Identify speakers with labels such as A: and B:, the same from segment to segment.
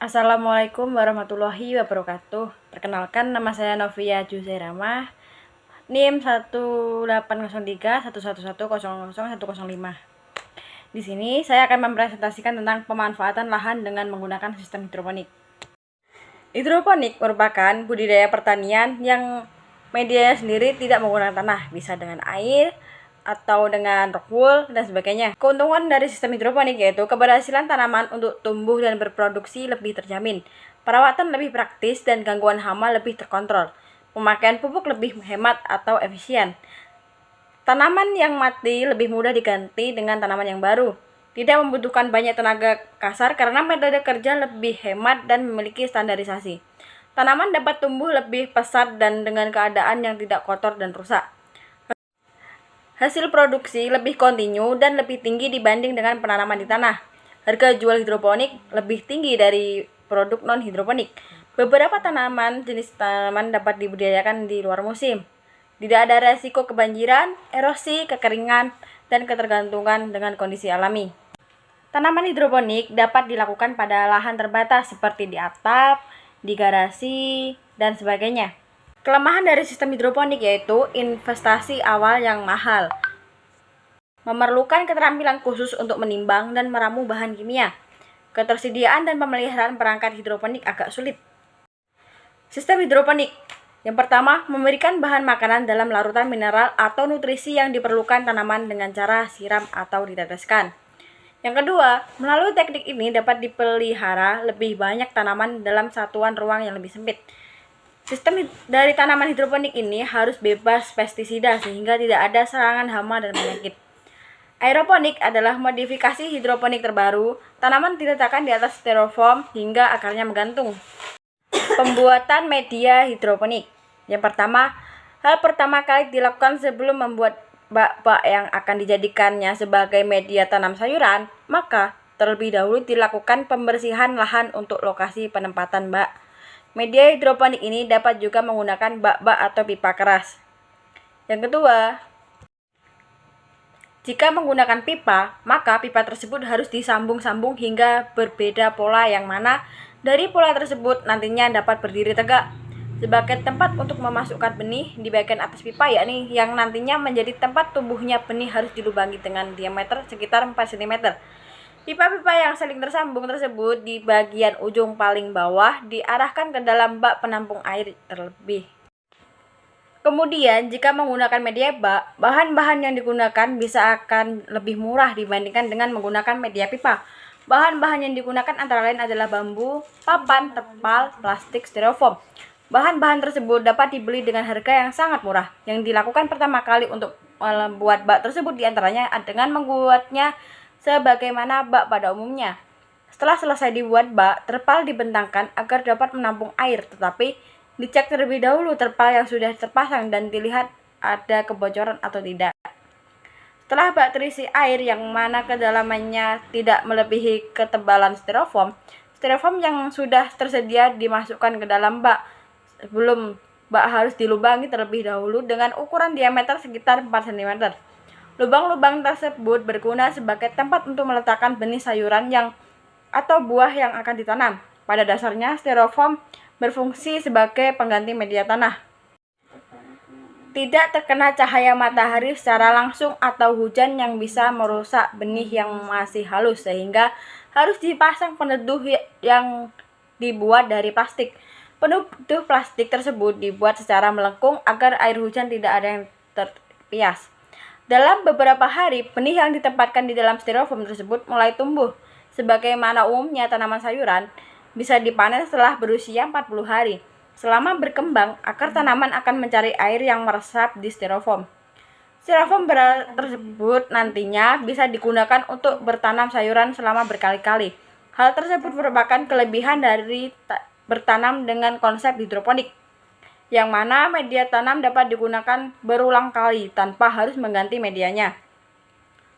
A: Assalamualaikum warahmatullahi wabarakatuh. Perkenalkan, nama saya Novia Juzairama, NIM 1803111100105. Di sini saya akan mempresentasikan tentang pemanfaatan lahan dengan menggunakan sistem hidroponik. Hidroponik merupakan budidaya pertanian yang medianya sendiri tidak menggunakan tanah, bisa dengan air atau dengan rock wool dan sebagainya. Keuntungan dari sistem hidroponik yaitu keberhasilan tanaman untuk tumbuh dan berproduksi lebih terjamin, perawatan lebih praktis, dan gangguan hama lebih terkontrol. Pemakaian pupuk lebih hemat atau efisien. Tanaman yang mati lebih mudah diganti dengan tanaman yang baru. Tidak membutuhkan banyak tenaga kasar karena metode kerja lebih hemat dan memiliki standarisasi. Tanaman dapat tumbuh lebih pesat dan dengan keadaan yang tidak kotor dan rusak. Hasil produksi lebih kontinu dan lebih tinggi dibanding dengan penanaman di tanah. Harga jual hidroponik lebih tinggi dari produk non-hidroponik. Beberapa jenis tanaman dapat dibudidayakan di luar musim. Tidak ada resiko kebanjiran, erosi, kekeringan, dan ketergantungan dengan kondisi alami. Tanaman hidroponik dapat dilakukan pada lahan terbatas seperti di atap, di garasi, dan sebagainya. Kelemahan dari sistem hidroponik yaitu investasi awal yang mahal, memerlukan keterampilan khusus untuk menimbang dan meramu bahan kimia. Ketersediaan dan pemeliharaan perangkat hidroponik agak sulit. Sistem hidroponik yang pertama, memberikan bahan makanan dalam larutan mineral atau nutrisi yang diperlukan tanaman dengan cara siram atau diteteskan. Yang kedua, melalui teknik ini dapat dipelihara lebih banyak tanaman dalam satuan ruang yang lebih sempit. Sistem dari tanaman hidroponik ini harus bebas pestisida sehingga tidak ada serangan hama dan penyakit. Aeroponik adalah modifikasi hidroponik terbaru. Tanaman diletakkan di atas styrofoam hingga akarnya menggantung. Pembuatan media hidroponik. Yang pertama, hal pertama kali dilakukan sebelum membuat bak-bak yang akan dijadikannya sebagai media tanam sayuran, maka terlebih dahulu dilakukan pembersihan lahan untuk lokasi penempatan bak. Media hidroponik ini dapat juga menggunakan bak-bak atau pipa keras. Yang kedua, jika menggunakan pipa, maka pipa tersebut harus disambung-sambung hingga berbeda pola yang mana dari pola tersebut nantinya dapat berdiri tegak sebagai tempat untuk memasukkan benih di bagian atas pipa, yakni yang nantinya menjadi tempat tumbuhnya benih harus dilubangi dengan diameter sekitar 4 cm. Pipa-pipa yang saling tersambung tersebut di bagian ujung paling bawah diarahkan ke dalam bak penampung air terlebih. Kemudian, jika menggunakan media bak, bahan-bahan yang digunakan bisa akan lebih murah dibandingkan dengan menggunakan media pipa. Bahan-bahan yang digunakan antara lain adalah bambu, papan, terpal, plastik, styrofoam. Bahan-bahan tersebut dapat dibeli dengan harga yang sangat murah. Yang dilakukan pertama kali untuk membuat bak tersebut diantaranya dengan membuatnya sebagaimana bak pada umumnya. Setelah selesai dibuat bak, terpal dibentangkan agar dapat menampung air, tetapi dicek terlebih dahulu terpal yang sudah terpasang dan dilihat ada kebocoran atau tidak. Setelah bak terisi air yang mana kedalamannya tidak melebihi ketebalan styrofoam, styrofoam yang sudah tersedia dimasukkan ke dalam bak. Sebelum bak harus dilubangi terlebih dahulu dengan ukuran diameter sekitar 4 cm. Lubang-lubang tersebut berguna sebagai tempat untuk meletakkan benih sayuran atau buah yang akan ditanam. Pada dasarnya, styrofoam berfungsi sebagai pengganti media tanah. Tidak terkena cahaya matahari secara langsung atau hujan yang bisa merusak benih yang masih halus, sehingga harus dipasang peneduh yang dibuat dari plastik. Peneduh plastik tersebut dibuat secara melengkung agar air hujan tidak ada yang terpias. Dalam beberapa hari, benih yang ditempatkan di dalam styrofoam tersebut mulai tumbuh. Sebagaimana umumnya tanaman sayuran bisa dipanen setelah berusia 40 hari. Selama berkembang, akar tanaman akan mencari air yang meresap di styrofoam. Styrofoam tersebut nantinya bisa digunakan untuk bertanam sayuran selama berkali-kali. Hal tersebut merupakan kelebihan dari bertanam dengan konsep hidroponik, yang mana media tanam dapat digunakan berulang kali tanpa harus mengganti medianya.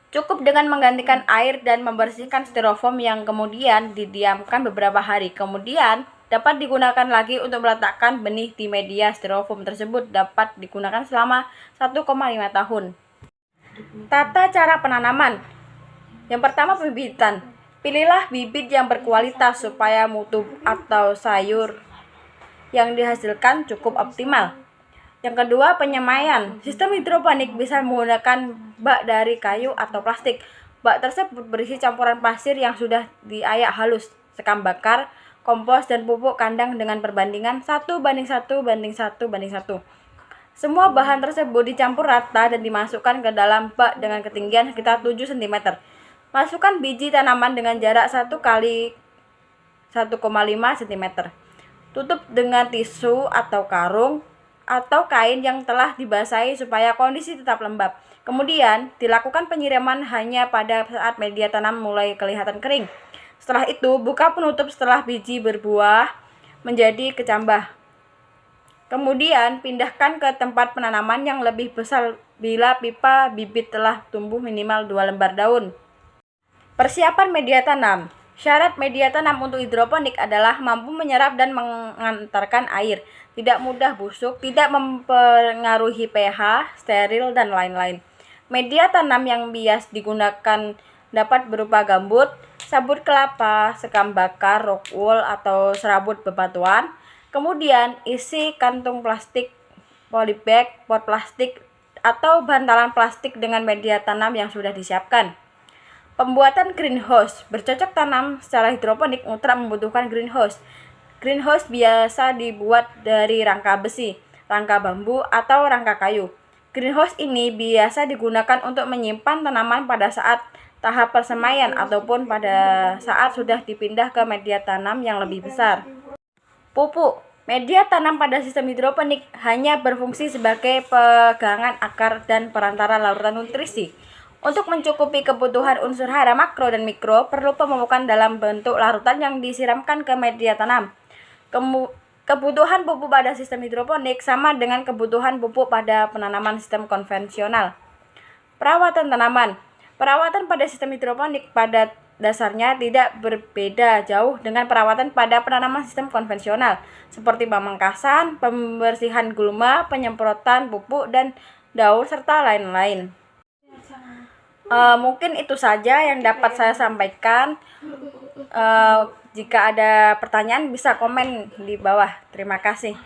A: Cukup dengan menggantikan air dan membersihkan styrofoam yang kemudian didiamkan beberapa hari. Kemudian dapat digunakan lagi untuk meletakkan benih di media styrofoam tersebut dapat digunakan selama 1,5 tahun. Tata cara penanaman. Yang pertama, pembibitan. Pilihlah bibit yang berkualitas supaya mutu atau sayur yang dihasilkan cukup optimal. Yang kedua, penyemaian. Sistem hidroponik bisa menggunakan bak dari kayu atau plastik. Bak tersebut berisi campuran pasir yang sudah diayak halus, sekam bakar, kompos, dan pupuk kandang dengan perbandingan 1:1:1:1. Semua bahan tersebut dicampur rata dan dimasukkan ke dalam bak dengan ketinggian sekitar 7 cm. Masukkan biji tanaman dengan jarak 1 kali 1,5 cm. Tutup dengan tisu atau karung atau kain yang telah dibasahi supaya kondisi tetap lembab. Kemudian, dilakukan penyiraman hanya pada saat media tanam mulai kelihatan kering. Setelah itu, buka penutup setelah biji berbuah menjadi kecambah. Kemudian, pindahkan ke tempat penanaman yang lebih besar bila pipa bibit telah tumbuh minimal 2 lembar daun. Persiapan media tanam. Syarat media tanam untuk hidroponik adalah mampu menyerap dan mengantarkan air, tidak mudah busuk, tidak mempengaruhi pH, steril, dan lain-lain. Media tanam yang bias digunakan dapat berupa gambut, sabut kelapa, sekam bakar, rock wool, atau serabut bebatuan. Kemudian isi kantung plastik, polybag, pot plastik, atau bantalan plastik dengan media tanam yang sudah disiapkan. Pembuatan greenhouse. Bercocok tanam secara hidroponik mutlak membutuhkan greenhouse. Greenhouse biasa dibuat dari rangka besi, rangka bambu, atau rangka kayu. Greenhouse ini biasa digunakan untuk menyimpan tanaman pada saat tahap persemaian ataupun pada saat sudah dipindah ke media tanam yang lebih besar. Pupuk. Media tanam pada sistem hidroponik hanya berfungsi sebagai pegangan akar dan perantara larutan nutrisi. Untuk mencukupi kebutuhan unsur hara makro dan mikro, perlu pemupukan dalam bentuk larutan yang disiramkan ke media tanam. Kebutuhan pupuk pada sistem hidroponik sama dengan kebutuhan pupuk pada penanaman sistem konvensional. Perawatan tanaman. Perawatan pada sistem hidroponik pada dasarnya tidak berbeda jauh dengan perawatan pada penanaman sistem konvensional, seperti pemangkasan, pembersihan gulma, penyemprotan pupuk dan daun, serta lain-lain. Mungkin itu saja yang dapat saya sampaikan. Jika ada pertanyaan bisa komen di bawah. Terima kasih.